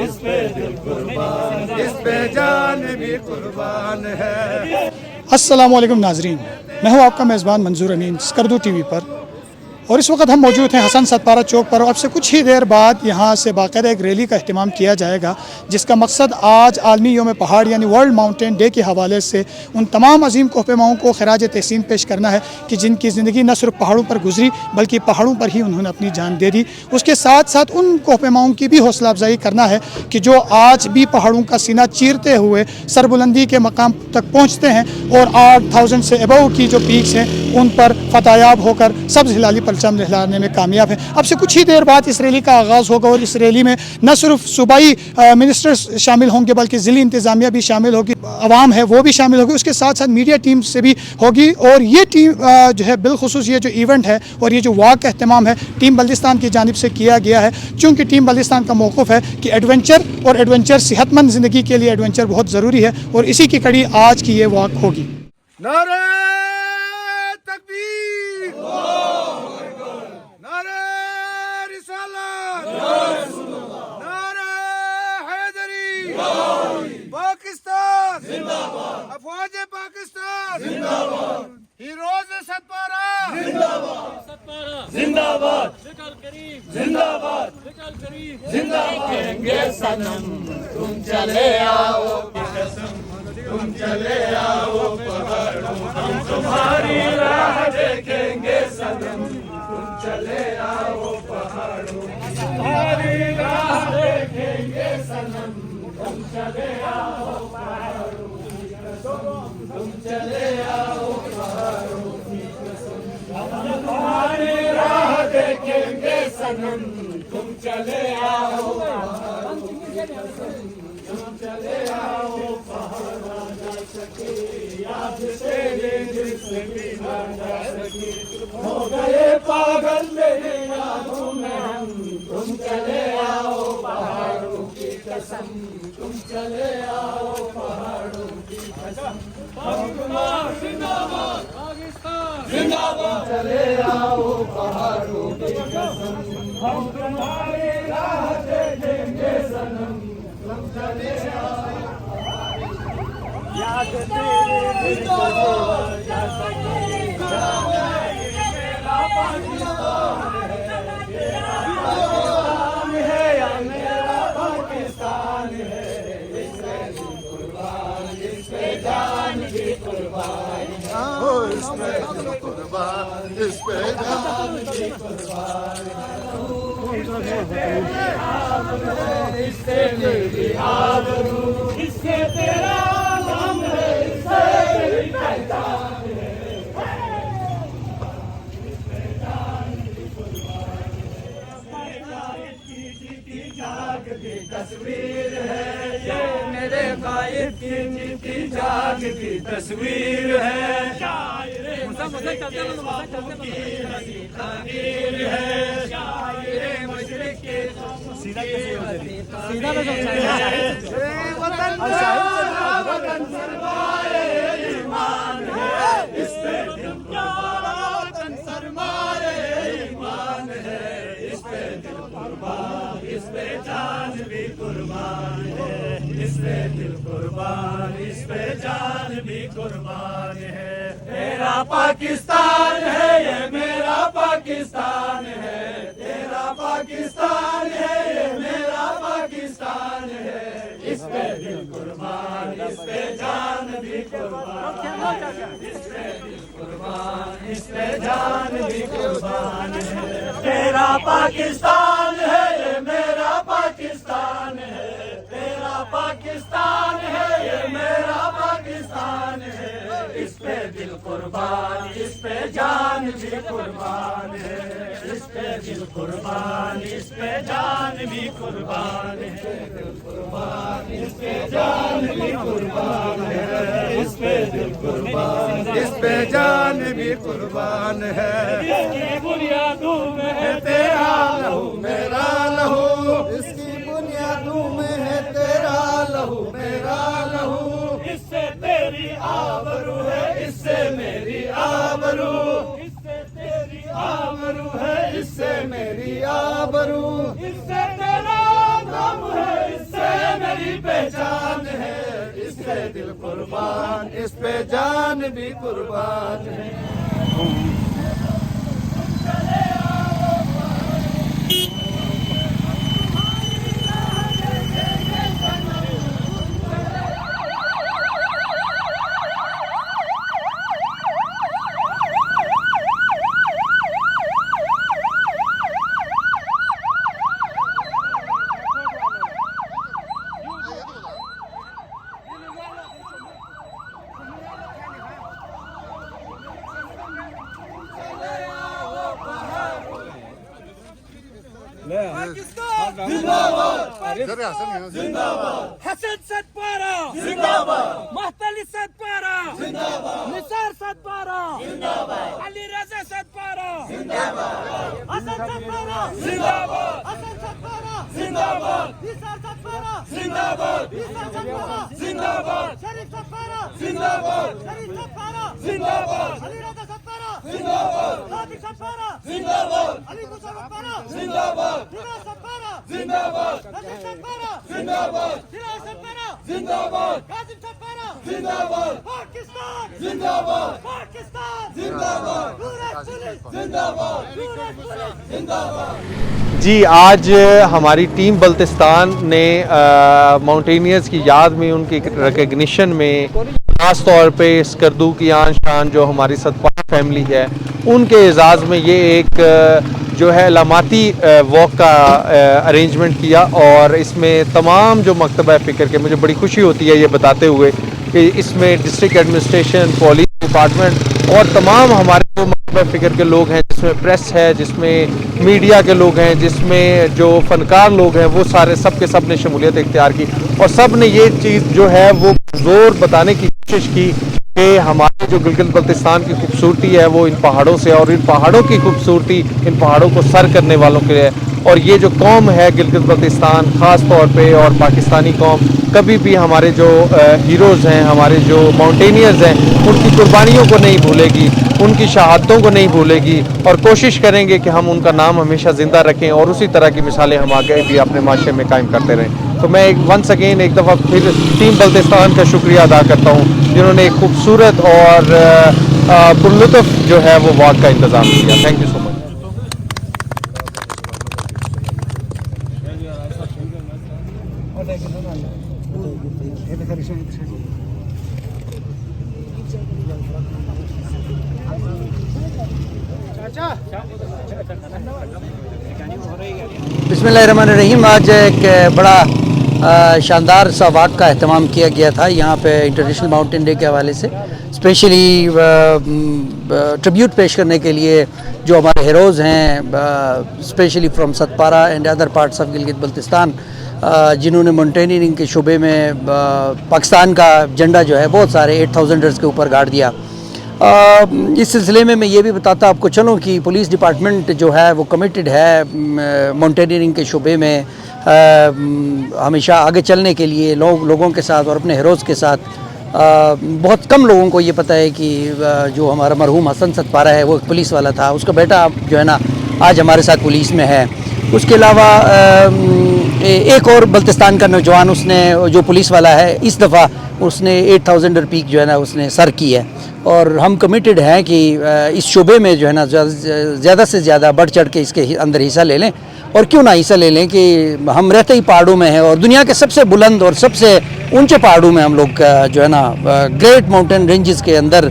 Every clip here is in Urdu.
اس پہ دل قربان، اس پہ جان بھی قربان ہے۔ السلام علیکم ناظرین، میں ہوں آپ کا میزبان منظور امین اسکردو ٹی وی پر، اور اس وقت ہم موجود ہیں حسن ستپارہ چوک پر، اور اب سے کچھ ہی دیر بعد یہاں سے باقاعدہ ایک ریلی کا اہتمام کیا جائے گا، جس کا مقصد آج عالمی یوم پہاڑ یعنی ورلڈ ماؤنٹین ڈے کے حوالے سے ان تمام عظیم کوہ پیماؤں کو خراج تحسین پیش کرنا ہے کہ جن کی زندگی نہ صرف پہاڑوں پر گزری بلکہ پہاڑوں پر ہی انہوں نے اپنی جان دے دی۔ اس کے ساتھ ساتھ ان کوہ پیماؤں کی بھی حوصلہ افزائی کرنا ہے کہ جو آج بھی پہاڑوں کا سینہ چیرتے ہوئے سربلندی کے مقام تک پہنچتے ہیں، اور 8000 سے ابو کی جو پیکس ہیں ان پر فتح یاب ہو کر سبز ہلالی پرچم لہرانے میں کامیاب ہیں۔ اب سے کچھ ہی دیر بعد اس ریلی کا آغاز ہوگا، اور اس ریلی میں نہ صرف صوبائی منسٹرز شامل ہوں گے بلکہ ضلعی انتظامیہ بھی شامل ہوگی، عوام ہے وہ بھی شامل ہوگی، اس کے ساتھ ساتھ میڈیا ٹیم سے بھی ہوگی۔ اور یہ ٹیم جو ہے بالخصوص یہ جو ایونٹ ہے اور یہ جو واک کا اہتمام ہے ٹیم بلدستان کی جانب سے کیا گیا ہے، چونکہ ٹیم بلدستان کا موقف ہے کہ ایڈونچر صحت مند زندگی کے لیے ایڈونچر بہت ضروری ہے، اور اسی کی کڑی آج کی یہ واک ہوگی۔ نعرہ تکبیر، نعرہ رسالت، نعرہ حیدری، پاکستان زندہ باد، افواج پاکستان زندہ باد، ہیروز ستپارہ زندہ باد، زندہ باد، زندہ باد، زندہ باد۔ دیکھیں گے صنم تم چلے آؤ، تم چلے آؤ پہاڑوں، ہم تمہاری راہ دیکھیں گے صنم، تم چلے آؤ پہاڑوں، تمہاری راہ دیکھیں گے صنم، تم چلے آؤ پہاڑوں، تم چلے آؤ پہاڑوں، ہم تمہاری راہ دیکھیں گے صنم، تم چلے آؤ پہاڑوں، تم چلے آؤ پہاڑوں، یاد تیرے دل سے بھی نہ جا سکی، ہو گئے پاگل میرے یادوں میں ہم، تم چلے آؤ پہاڑوں کی قسم، تم چلے آؤ پہاڑوں کی قسم، زندہ باد پاکستان، زندہ باد، چلے آؤ پہاڑوں کی قسم، ہم تمہاری راہ دیکھیں گے صنم، تم چلے آؤ، یاد تیرے دل سے جا سکی، میرا پاکستان ہے یا میرا پاکستان ہے، اس پہ دل قربان، اس پہ جان بھی قربان، اس پہ دل قربان، اس پہ جان بھی قربان، اس سے میری آبرو، اس سے تیرا نام ہے، اس سے میری پہچان ہے، اس پہ جان بھی قربان ہے، جیتی جاگتی تصویر ہے، یہ میرے قائد کی جیتی جاگتی تصویر ہے، شاعر مشرق کی ہنسی تعبیر ہے، شاعر مشرق کی وطن سرمایہ ایمان ہے، اس پہ دل قربان، وطن سرمایہ ایمان ہے، اس پہ دل قربان، اس پہ جان بھی قربان ہے، اس پہ دل قربان، اس پہ جان بھی قربان ہے، تیرا پاکستان ہے یہ میرا پاکستان ہے، تیرا پاکستان ہے یہ میرا پاکستان ہے، اس پہ دل قربان، اس پہ جان بھی قربان، اس پہ دل قربان، اس پہ جان بھی قربان ہے، تیرا پاکستان ہے یہ میرا پاکستان ہے، تیرا پاکستان ہے یہ میرا پاکستان ہے، اس پہ دل قربان، اس پہ جان بھی قربان ہے، اس پہ دل قربان، اس پہ جان بھی قربان ہے، دل قربان، اس پہ جان بھی قربان ہے، اس پہ دل قربان، اس پہ جان بھی قربان ہے، اس کی بنیادوں میں ہے تیرا لہو میرا لہو، اس کی بنیادوں میں ہے تیرا لہو میرا لہو، اس سے تیری آبرو ہے، اس سے میری آبرو، اس سے تیری آبرو ہے، اس سے میری آبرو، اس سے تیرا نام ہے، اس سے دل قربان اس پہ جان بھی قربان ہے حسن ستپارہ زندہ محتلی ستپارہ زندہ نثار ستپارہ زندہ علی رضا ستپارہ زندہ حسن ستپارہ زندہ حسن ستپارہ زندہ نثار ستپارہ زندہ نثار ستپارہ زندہ شریف ستپارہ زندہ شریف ستپارہ زندہ علی رضا ستپارہ زندہ صادق ستپارہ زندہ علی موسیٰ ستپارہ زندہ فراز ستپارہ زندہ نصیر ستپارہ زندہ فراز ستپارہ زندہ قاسم ستپارہ زندہ پاکستان زندہ پاکستان زندہ پولیس زندہ پولیس زندہ جی آج ہماری ٹیم بلتستان نے ماؤنٹینئرز کی یاد میں ان کی ریکگنیشن میں خاص طور پہ اسکردو کی آن شان جو ہماری ستپارہ فیملی ہے ان کے اعزاز میں یہ ایک جو ہے علاماتی واک کا ارینجمنٹ کیا اور اس میں تمام جو مکتبہ فکر کے مجھے بڑی خوشی ہوتی ہے یہ بتاتے ہوئے کہ اس میں ڈسٹرکٹ ایڈمنسٹریشن پولیس ڈپارٹمنٹ اور تمام ہمارے جو مکتبہ فکر کے لوگ ہیں جس میں پریس ہے جس میں میڈیا کے لوگ ہیں جس میں جو فنکار لوگ ہیں وہ سارے سب کے سب نے شمولیت اختیار کی اور سب نے یہ چیز جو ہے وہ زور بتانے کی کوشش کی کہ ہمارے جو گلگت بلتستان کی خوبصورتی ہے وہ ان پہاڑوں سے اور ان پہاڑوں کی خوبصورتی ان پہاڑوں کو سر کرنے والوں کے لیے اور یہ جو قوم ہے گلگت بلتستان خاص طور پہ اور پاکستانی قوم کبھی بھی ہمارے جو ہیروز ہیں ہمارے جو ماؤنٹینئرز ہیں ان کی قربانیوں کو نہیں بھولے گی ان کی شہادتوں کو نہیں بھولے گی اور کوشش کریں گے کہ ہم ان کا نام ہمیشہ زندہ رکھیں اور اسی طرح کی مثالیں ہم آگے بھی اپنے معاشرے میں قائم کرتے رہیں تو میں ونس اگین ایک دفعہ پھر ٹیم بلتستان کا شکریہ ادا کرتا ہوں جنہوں نے ایک خوبصورت اور پرلطف جو ہے وہ واک کا انتظام کیا تھینک یو سو مچ بسم اللہ الرحمن الرحیم آج ایک بڑا شاندار سا واک کا اہتمام کیا گیا تھا یہاں پہ انٹرنیشنل ماؤنٹین ڈے کے حوالے سے اسپیشلی ٹریبیوٹ پیش کرنے کے لیے جو ہمارے ہیروز ہیں especially from Satpara and other parts of Gilgit Baltistan جنہوں نے ماؤنٹینئرنگ کے شعبے میں پاکستان کا جھنڈا جو ہے بہت سارے 8000 کے اوپر گاڑ دیا اس سلسلے میں یہ بھی بتاتا آپ کو چلوں کہ پولیس ڈپارٹمنٹ جو ہے وہ کمیٹڈ ہے ماؤنٹینئرنگ کے شعبے میں ہمیشہ آگے چلنے کے لیے لوگوں کے ساتھ اور اپنے ہیروز کے ساتھ بہت کم لوگوں کو یہ پتہ ہے کہ جو ہمارا مرحوم حسن ستپارہ ہے وہ ایک پولیس والا تھا اس کا بیٹا جو ہے نا آج ہمارے ساتھ پولیس میں ہے اس کے علاوہ ایک اور بلتستان کا نوجوان اس نے جو پولیس والا ہے اس دفعہ اس نے 8000 پیک جو ہے نا اس نے سر کی ہے اور ہم کمیٹڈ ہیں کہ اس شعبے میں جو ہے نا زیادہ سے زیادہ بڑھ چڑھ کے اس کے اندر حصہ لے لیں اور کیوں نہ حصہ لے لیں کہ ہم رہتے ہی پہاڑوں میں ہیں اور دنیا کے سب سے بلند اور سب سے اونچے پہاڑوں میں ہم لوگ جو ہے نا گریٹ ماؤنٹین رینجز کے اندر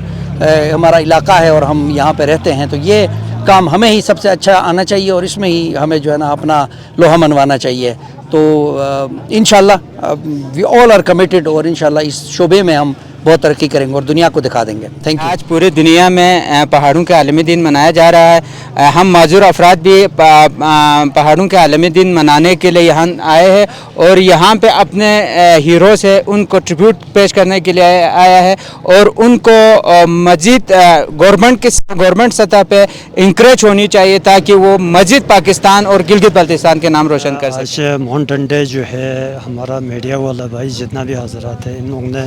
ہمارا علاقہ ہے اور ہم یہاں پہ رہتے ہیں تو یہ کام ہمیں ہی سب سے اچھا آنا چاہیے اور اس میں ہی ہمیں جو ہے نا اپنا لوہا منوانا چاہیے تو انشاءاللہ وی آل آر کمیٹڈ اور انشاءاللہ اس شعبے میں ہم بہت ترقی کریں گے اور دنیا کو دکھا دیں گے تھینک یو آج پورے دنیا میں پہاڑوں کے عالمی دن منایا جا رہا ہے ہم معذور افراد بھی پہاڑوں کے عالمی دن منانے کے لیے یہاں آئے ہیں اور یہاں پہ اپنے ہیروز ہیں ان کو ٹریبیوٹ پیش کرنے کے لیے آیا ہے اور ان کو مزید گورنمنٹ سطح پہ انکریج ہونی چاہیے تاکہ وہ مزید پاکستان اور گلگت بلتستان کے نام روشن کر سکیں آج ماؤنٹین ڈے جو ہے ہمارا میڈیا والا بھائی جتنا بھی حضرات ہیں ان لوگوں نے